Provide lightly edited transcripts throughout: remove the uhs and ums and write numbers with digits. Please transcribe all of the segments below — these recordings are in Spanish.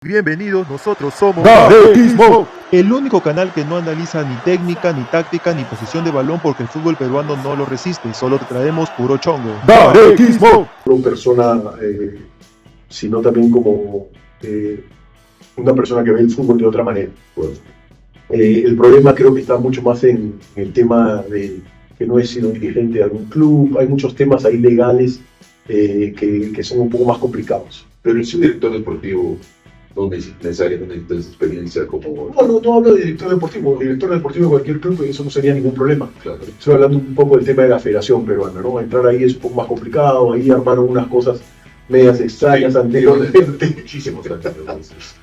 Bienvenidos, nosotros somos Garequismo, el único canal que no analiza ni técnica, ni táctica, ni posición de balón porque el fútbol peruano no lo resiste, solo te traemos puro chongo. Garequismo, Una persona, sino también como una persona que ve el fútbol de otra manera. Pues, el problema creo que está mucho más en el tema de que no he sido dirigente de algún club. Hay muchos temas ahí legales que son un poco más complicados. Pero el director deportivo no necesariamente necesita experiencia como... No hablo de director deportivo. Director deportivo de cualquier club, eso no sería ningún problema. Claro. Estoy hablando un poco del tema de la Federación Peruana, ¿no? Entrar ahí es un poco más complicado. Ahí armaron unas cosas medias extrañas anteriormente. Muchísimos años.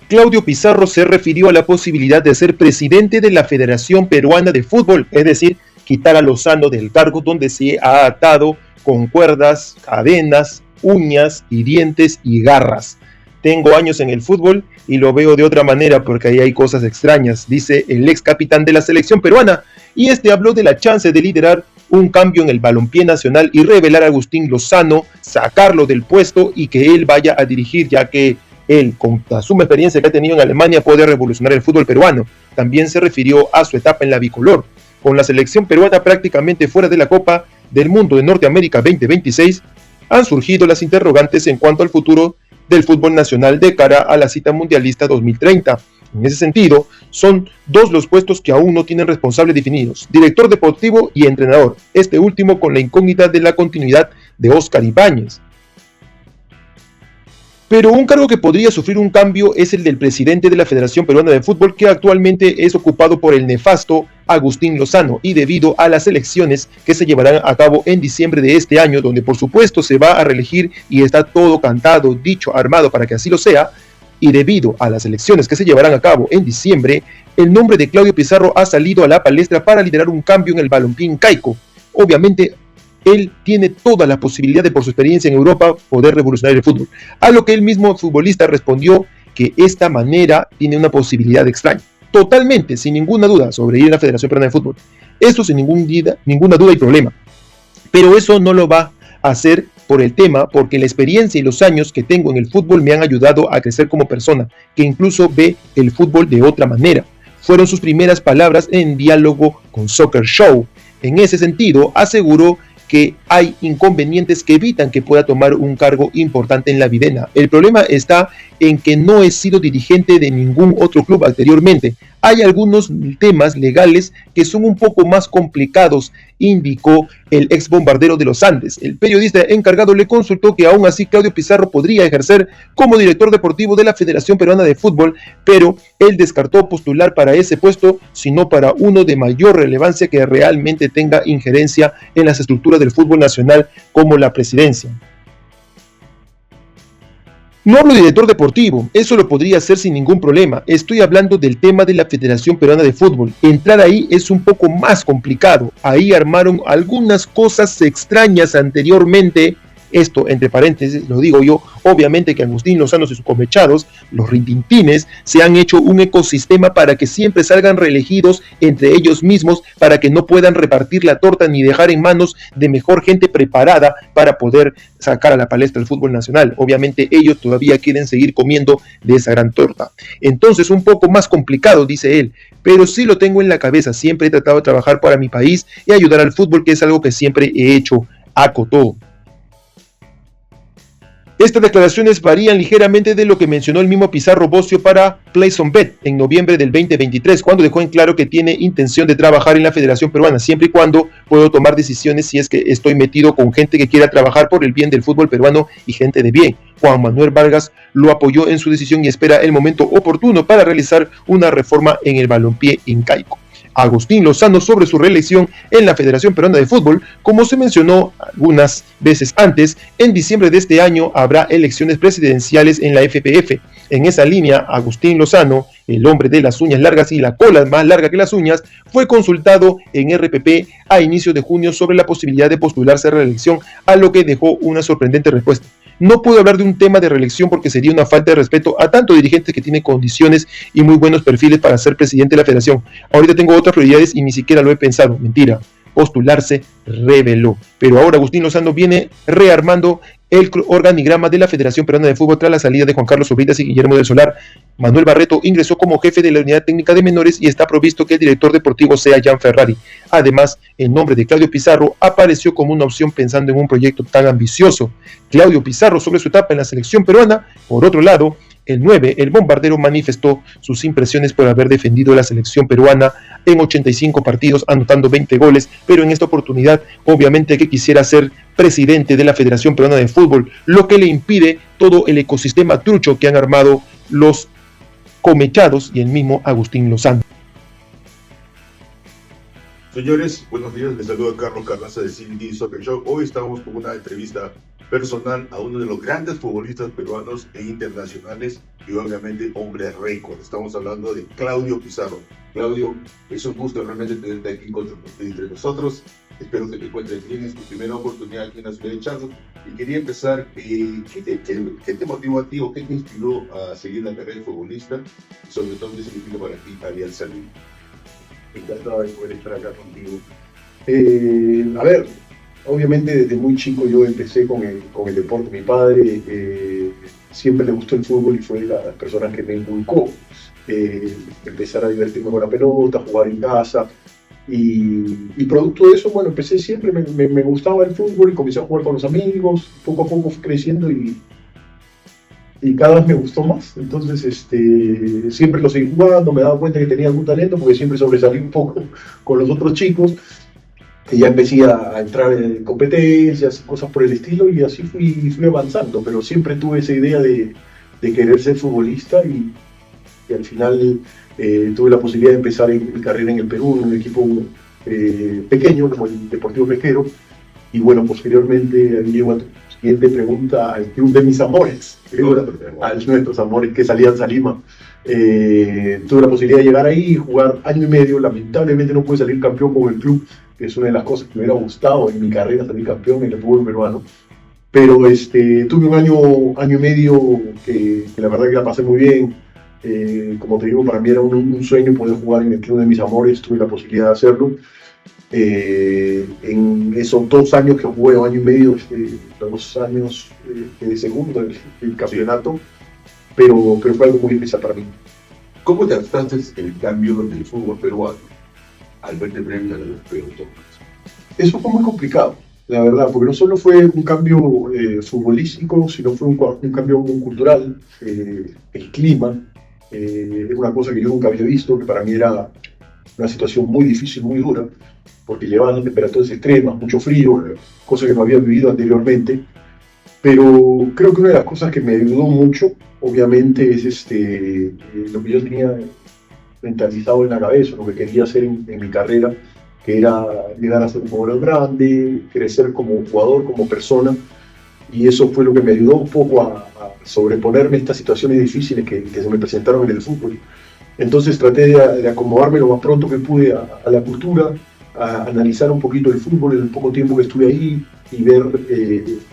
Claudio Pizarro se refirió a la posibilidad de ser presidente de la Federación Peruana de Fútbol, es decir, quitar a Lozano del cargo donde se ha atado con cuerdas, cadenas, uñas y dientes y garras. Tengo años en el fútbol y lo veo de otra manera porque ahí hay cosas extrañas, dice el ex capitán de la selección peruana, y habló de la chance de liderar un cambio en el balompié nacional y revelar a Agustín Lozano, sacarlo del puesto y que él vaya a dirigir, ya que él, con la suma experiencia que ha tenido en Alemania, puede revolucionar el fútbol peruano. También se refirió a su etapa en la bicolor. Con la selección peruana prácticamente fuera de la Copa del Mundo de Norteamérica 2026, han surgido las interrogantes en cuanto al futuro del fútbol nacional de cara a la cita mundialista 2030. En ese sentido, son dos los puestos que aún no tienen responsables definidos, director deportivo y entrenador, este último con la incógnita de la continuidad de Óscar Ibáñez. Pero un cargo que podría sufrir un cambio es el del presidente de la Federación Peruana de Fútbol, que actualmente es ocupado por el nefasto Agustín Lozano, y debido a las elecciones que se llevarán a cabo en diciembre de este año, donde por supuesto se va a reelegir y está todo cantado, dicho, armado para que así lo sea, y debido a las elecciones que se llevarán a cabo en diciembre, el nombre de Claudio Pizarro ha salido a la palestra para liderar un cambio en el balompié incaico. Obviamente, él tiene toda la posibilidad de, por su experiencia en Europa, poder revolucionar el fútbol. A lo que el mismo futbolista respondió que esta manera tiene una posibilidad extraña. Totalmente, sin ninguna duda, sobre ir a la Federación Peruana de Fútbol. Eso sin ninguna duda y problema. Pero eso no lo va a hacer por el tema, porque la experiencia y los años que tengo en el fútbol me han ayudado a crecer como persona, que incluso ve el fútbol de otra manera. Fueron sus primeras palabras en diálogo con Soccer Show. En ese sentido, aseguró que hay inconvenientes que evitan que pueda tomar un cargo importante en la videna. El problema está en que no he sido dirigente de ningún otro club anteriormente. Hay algunos temas legales que son un poco más complicados, indicó el ex bombardero de los Andes. El periodista encargado le consultó que aún así Claudio Pizarro podría ejercer como director deportivo de la Federación Peruana de Fútbol, pero él descartó postular para ese puesto, sino para uno de mayor relevancia que realmente tenga injerencia en las estructuras del fútbol nacional, como la presidencia. No hablo de director deportivo, eso lo podría hacer sin ningún problema. Estoy hablando del tema de la Federación Peruana de Fútbol. Entrar ahí es un poco más complicado. Ahí armaron algunas cosas extrañas anteriormente. Esto, entre paréntesis, lo digo yo, obviamente que Agustín Lozano y sus comechados, los rintintines, se han hecho un ecosistema para que siempre salgan reelegidos entre ellos mismos, para que no puedan repartir la torta ni dejar en manos de mejor gente preparada para poder sacar a la palestra el fútbol nacional. Obviamente ellos todavía quieren seguir comiendo de esa gran torta. Entonces, un poco más complicado, dice él, pero sí lo tengo en la cabeza. Siempre he tratado de trabajar para mi país y ayudar al fútbol, que es algo que siempre he hecho, acotó. Estas declaraciones varían ligeramente de lo que mencionó el mismo Pizarro Bocio para PlaySonBet en noviembre del 2023, cuando dejó en claro que tiene intención de trabajar en la Federación Peruana, siempre y cuando puedo tomar decisiones si es que estoy metido con gente que quiera trabajar por el bien del fútbol peruano y gente de bien. Juan Manuel Vargas lo apoyó en su decisión y espera el momento oportuno para realizar una reforma en el balompié incaico. Agustín Lozano sobre su reelección en la Federación Peruana de Fútbol. Como se mencionó algunas veces antes, en diciembre de este año habrá elecciones presidenciales en la FPF. En esa línea, Agustín Lozano, el hombre de las uñas largas y la cola más larga que las uñas, fue consultado en RPP a inicios de junio sobre la posibilidad de postularse a reelección, a lo que dejó una sorprendente respuesta. No puedo hablar de un tema de reelección porque sería una falta de respeto a tanto dirigentes que tienen condiciones y muy buenos perfiles para ser presidente de la federación. Ahorita tengo otras prioridades y ni siquiera lo he pensado. Mentira. Postularse, reveló. Pero ahora Agustín Lozano viene rearmando el organigrama de la Federación Peruana de Fútbol tras la salida de Juan Carlos Obritas y Guillermo del Solar. Manuel Barreto ingresó como jefe de la unidad técnica de menores y está provisto que el director deportivo sea Jan Ferrari. Además, el nombre de Claudio Pizarro apareció como una opción pensando en un proyecto tan ambicioso. Claudio Pizarro sobre su etapa en la selección peruana. Por otro lado, el 9, el bombardero, manifestó sus impresiones por haber defendido la selección peruana en 85 partidos, anotando 20 goles, pero en esta oportunidad, obviamente que quisiera ser presidente de la Federación Peruana de Fútbol, lo que le impide todo el ecosistema trucho que han armado los comechados y el mismo Agustín Lozano. Señores, buenos días, les saluda Carlos Carranza de CBD Soccer Show. Hoy estamos con una entrevista personal a uno de los grandes futbolistas peruanos e internacionales y obviamente hombre récord. Estamos hablando de Claudio Pizarro. Claudio, es un gusto realmente tenerte aquí entre nosotros. Espero que te encuentres bien, es tu primera oportunidad aquí en la ciudad de Charlotte. Y quería empezar, ¿qué te motivó a ti o qué te inspiró a seguir la carrera de futbolista? Y sobre todo, ¿qué significa para ti Alianza Lima? Encantado de poder estar acá contigo. A ver, obviamente desde muy chico yo empecé con el deporte. Mi padre siempre le gustó el fútbol y fue de las personas que me inculcó empezar a divertirme con la pelota, jugar en casa. Y producto de eso, bueno, empecé siempre, me gustaba el fútbol y comencé a jugar con los amigos. Poco a poco fui creciendo y cada vez me gustó más. Entonces siempre lo seguí jugando, me daba cuenta que tenía algún talento porque siempre sobresalí un poco con los otros chicos. Y ya empecé a entrar en competencias, cosas por el estilo, y así fui avanzando. Pero siempre tuve esa idea de querer ser futbolista y al final tuve la posibilidad de empezar mi carrera en el Perú, en un equipo pequeño como el Deportivo Pesquero. Y bueno, posteriormente llego a tu siguiente pregunta, al club de mis amores, a nuestros amores, que es Alianza Lima. Tuve la posibilidad de llegar ahí y jugar año y medio. Lamentablemente no pude salir campeón con el club, que es una de las cosas que me hubiera gustado en mi carrera, salir campeón en el fútbol peruano. Pero tuve un año y medio que la verdad que la pasé muy bien. Como te digo, para mí era un sueño poder jugar en el club de mis amores. Tuve la posibilidad de hacerlo. En esos 2 años que jugué, año y medio, los 2 años de segundo del campeonato, pero fue algo muy especial para mí. ¿Cómo te adaptaste el cambio del fútbol peruano al verte frente a los peruanos? Eso fue muy complicado, la verdad, porque no solo fue un cambio futbolístico, sino fue un cambio cultural. El clima es una cosa que yo nunca había visto, que para mí era una situación muy difícil, muy dura, porque llevaban temperaturas extremas, mucho frío, cosa que no había vivido anteriormente. Pero creo que una de las cosas que me ayudó mucho, obviamente, es lo que yo tenía mentalizado en la cabeza, lo que quería hacer en mi carrera, que era llegar a ser un jugador grande, crecer como jugador, como persona. Y eso fue lo que me ayudó un poco a sobreponerme a estas situaciones difíciles que se me presentaron en el fútbol. Entonces traté de acomodarme lo más pronto que pude a la cultura, a analizar un poquito el fútbol en el poco tiempo que estuve ahí y ver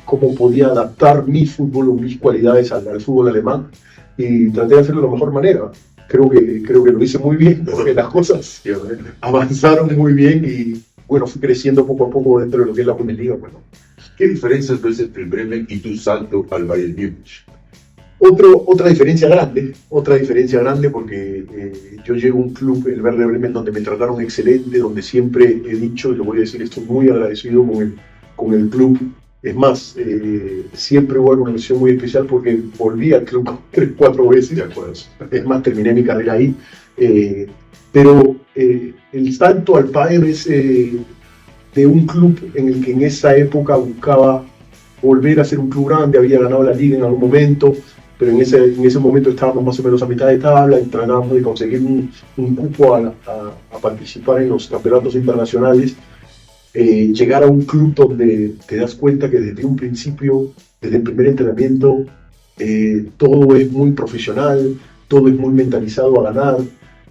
cómo podía adaptar mi fútbol o mis cualidades al fútbol alemán, y traté de hacerlo de la mejor manera. Creo que lo hice muy bien, porque las cosas avanzaron muy bien y bueno, fui creciendo poco a poco dentro de lo que es la Bundesliga. Bueno. ¿Qué diferencias ves entre el Bremen y tu salto al Bayern Múnich? Otra diferencia grande porque yo llego a un club, el Werder Bremen, donde me trataron excelente, donde siempre he dicho, y lo voy a decir, estoy muy agradecido con el club. Es más, siempre hubo una mención muy especial porque volví al club 3-4 veces. Es más, terminé mi carrera ahí. Pero el salto al Bayern es de un club en el que en esa época buscaba volver a ser un club grande, había ganado la liga en algún momento, pero en ese momento estábamos más o menos a mitad de tabla y tratábamos de conseguir un cupo a participar en los campeonatos internacionales. Llegar a un club donde te das cuenta que desde un principio, desde el primer entrenamiento, todo es muy profesional, todo es muy mentalizado a ganar.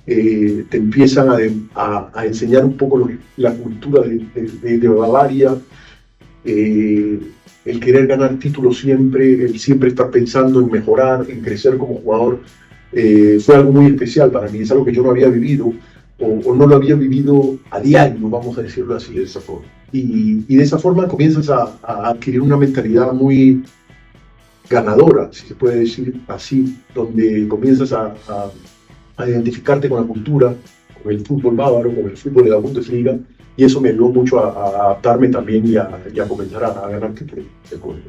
Te empiezan a enseñar un poco la cultura de Bavaria, el querer ganar títulos siempre, el siempre estar pensando en mejorar, en crecer como jugador. Fue algo muy especial para mí, es algo que yo no había vivido. o no lo había vivido a diario, vamos a decirlo así. De esa forma. Y de esa forma comienzas a adquirir una mentalidad muy ganadora, si se puede decir así, donde comienzas a identificarte con la cultura, con el fútbol bávaro, con el fútbol de la Bundesliga, y eso me ayudó mucho a adaptarme también y a comenzar a ganar títulos. De acuerdo.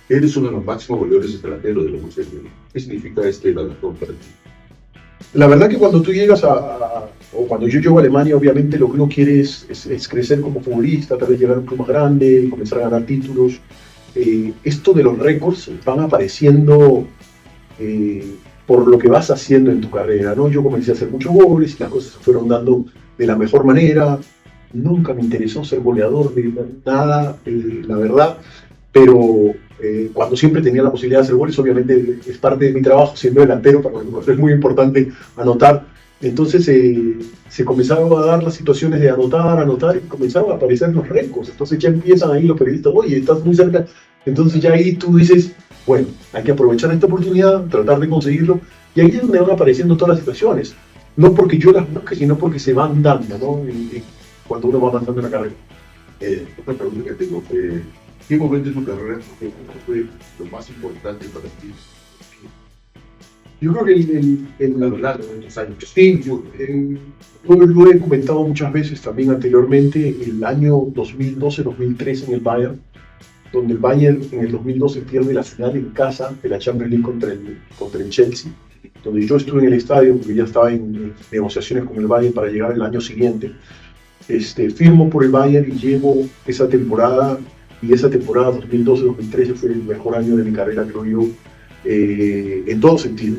Eres uno de los máximos goleadores extranjeros de la Bundesliga. ¿Qué significa este galardón para ti? La verdad que cuando tú llegas o cuando yo llego a Alemania, obviamente lo que uno quiere es crecer como futbolista, tal vez llegar a un club más grande, comenzar a ganar títulos. Esto de los récords van apareciendo por lo que vas haciendo en tu carrera, ¿no? Yo comencé a hacer muchos goles y las cosas se fueron dando de la mejor manera. Nunca me interesó ser goleador de nada, la verdad, pero cuando siempre tenía la posibilidad de hacer goles, obviamente es parte de mi trabajo siendo delantero, para nosotros es muy importante anotar. Entonces se comenzaron a dar las situaciones de anotar y comenzaron a aparecer los récords. Entonces ya empiezan ahí los periodistas, oye, estás muy cerca. Entonces ya ahí tú dices, bueno, hay que aprovechar esta oportunidad, tratar de conseguirlo. Y ahí es donde van apareciendo todas las situaciones. No porque yo las busque, sino porque se van dando, ¿no? Cuando uno va avanzando en la carrera. Otra pregunta que tengo. ¿Qué momento de tu carrera fue lo más importante para ti? Yo creo que A lo largo de los años. sí, yo lo he comentado muchas veces también anteriormente, el año 2012-2013 en el Bayern, donde el Bayern en el 2012 pierde la final en casa de la Champions League contra el Chelsea, donde yo estuve en el estadio porque ya estaba en negociaciones con el Bayern para llegar el año siguiente. Firmo por el Bayern y llevo esa temporada, y esa temporada 2012-2013 fue el mejor año de mi carrera, creo yo, en todo sentido.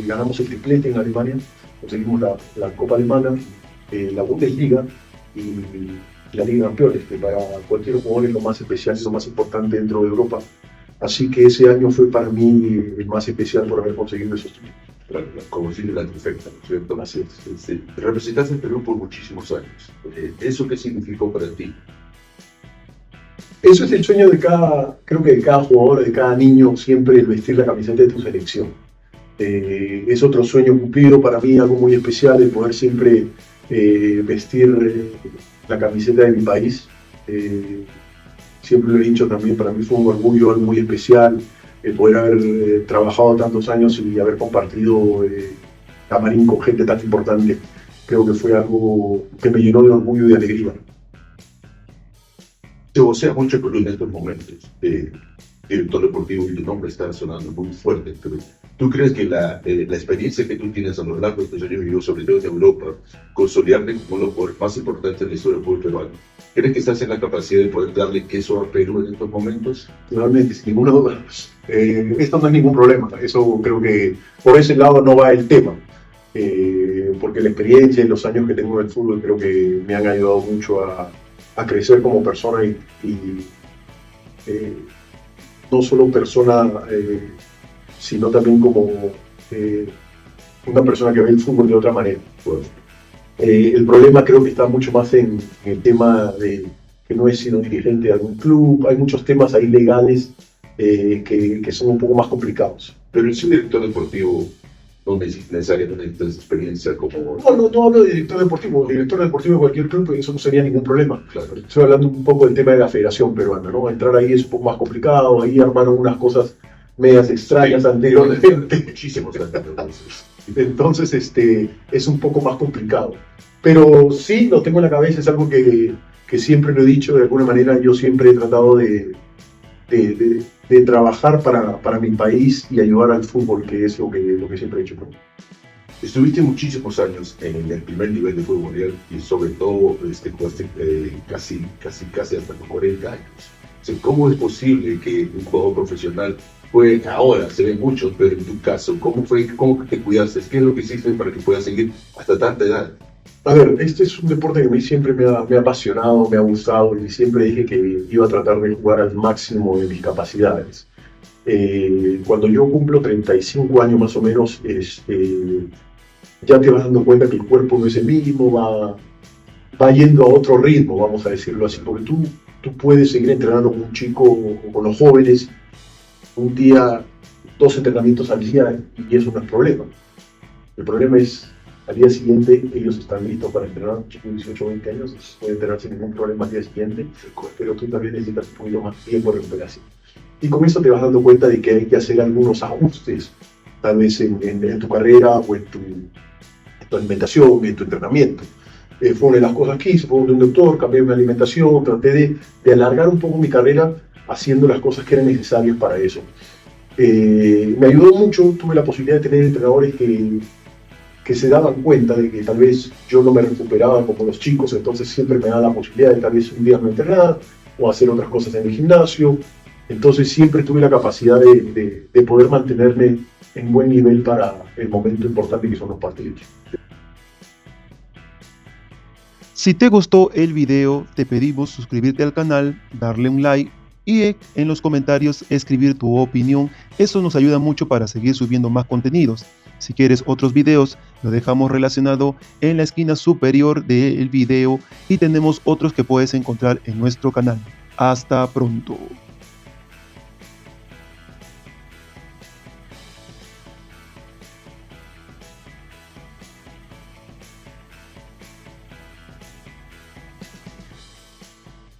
Ganamos el triplete en Alemania, conseguimos la Copa Alemana, la Bundesliga y la Liga de Campeones, que para cualquier jugador es lo más especial, es lo más importante dentro de Europa. Así que ese año fue para mí el más especial por haber conseguido esos títulos. Claro, como si la trifecta, ¿no es cierto? Así es. Representaste el Perú por muchísimos años. ¿Eso qué significó para ti? Eso es el sueño creo que de cada jugador, de cada niño, siempre el vestir la camiseta de tu selección. Es otro sueño cumplido para mí, algo muy especial, el poder siempre vestir la camiseta de mi país. Siempre lo he dicho también, para mí fue un orgullo, algo muy especial, el poder haber trabajado tantos años y haber compartido camarín con gente tan importante. Creo que fue algo que me llenó de orgullo y de alegría. Se vocea mucho Perú en estos momentos. Director deportivo y tu nombre está sonando muy fuerte. Pero ¿tú crees que la experiencia que tú tienes a lo largo de estos años vividos, sobre todo en Europa, consolidarte como uno de los jugadores más importantes de la historia del fútbol peruano? ¿Crees que estás en la capacidad de poder darle queso a Perú en estos momentos? Realmente, sin ninguna duda. Esto no es ningún problema. Eso creo que por ese lado no va el tema. Porque la experiencia y los años que tengo en el fútbol creo que me han ayudado mucho a crecer como persona y no solo persona, sino también como una persona que ve el fútbol de otra manera. El problema creo que está mucho más en el tema de que no he sido dirigente de algún club. Hay muchos temas ahí legales que son un poco más complicados. Pero el ser director deportivo no necesariamente necesitas experiencia como... No hablo de director deportivo. Director deportivo de cualquier club, eso no sería ningún problema. Claro. Estoy hablando un poco del tema de la Federación Peruana, ¿no? Entrar ahí es un poco más complicado. Ahí armaron unas cosas medias extrañas anteriormente. Muchísimos años. Entonces, es un poco más complicado. Pero sí, lo tengo en la cabeza, es algo que siempre lo he dicho, de alguna manera yo siempre he tratado de trabajar para mi país y ayudar al fútbol, que es lo que siempre he hecho. Estuviste muchísimos años en el primer nivel de fútbol mundial y sobre todo jugaste casi hasta los 40 años. O sea, ¿cómo es posible que un jugador profesional juegue ahora? Se ven muchos, pero en tu caso, ¿cómo te cuidaste? ¿Qué es lo que hiciste para que puedas seguir hasta tanta edad? A ver, este es un deporte que a mí siempre me ha apasionado, me ha gustado y siempre dije que iba a tratar de jugar al máximo de mis capacidades. Cuando yo cumplo 35 años más o menos, ya te vas dando cuenta que el cuerpo no es el mismo, va yendo a otro ritmo, vamos a decirlo así, porque tú puedes seguir entrenando con un chico o con los jóvenes un día, 2 entrenamientos al día y eso no es problema. El problema es al día siguiente ellos están listos para entrenar, un chico de 18 o 20 años puede entrenar sin ningún problema al día siguiente, pero tú también necesitas un poquito más tiempo de recuperación. Y con eso te vas dando cuenta de que hay que hacer algunos ajustes, tal vez en tu carrera o en tu alimentación, en tu entrenamiento. Fue una de las cosas que hice, fue un doctor, cambié mi alimentación, traté de alargar un poco mi carrera haciendo las cosas que eran necesarias para eso. Me ayudó mucho, tuve la posibilidad de tener entrenadores que se daban cuenta de que tal vez yo no me recuperaba como los chicos, entonces siempre me daban la posibilidad de tal vez un día no entrenar o hacer otras cosas en el gimnasio. Entonces siempre tuve la capacidad de poder mantenerme en buen nivel para el momento importante que son los partidos. Si te gustó el video, te pedimos suscribirte al canal, darle un like y en los comentarios escribir tu opinión. Eso nos ayuda mucho para seguir subiendo más contenidos. Si quieres otros videos, lo dejamos relacionado en la esquina superior del video y tenemos otros que puedes encontrar en nuestro canal. Hasta pronto.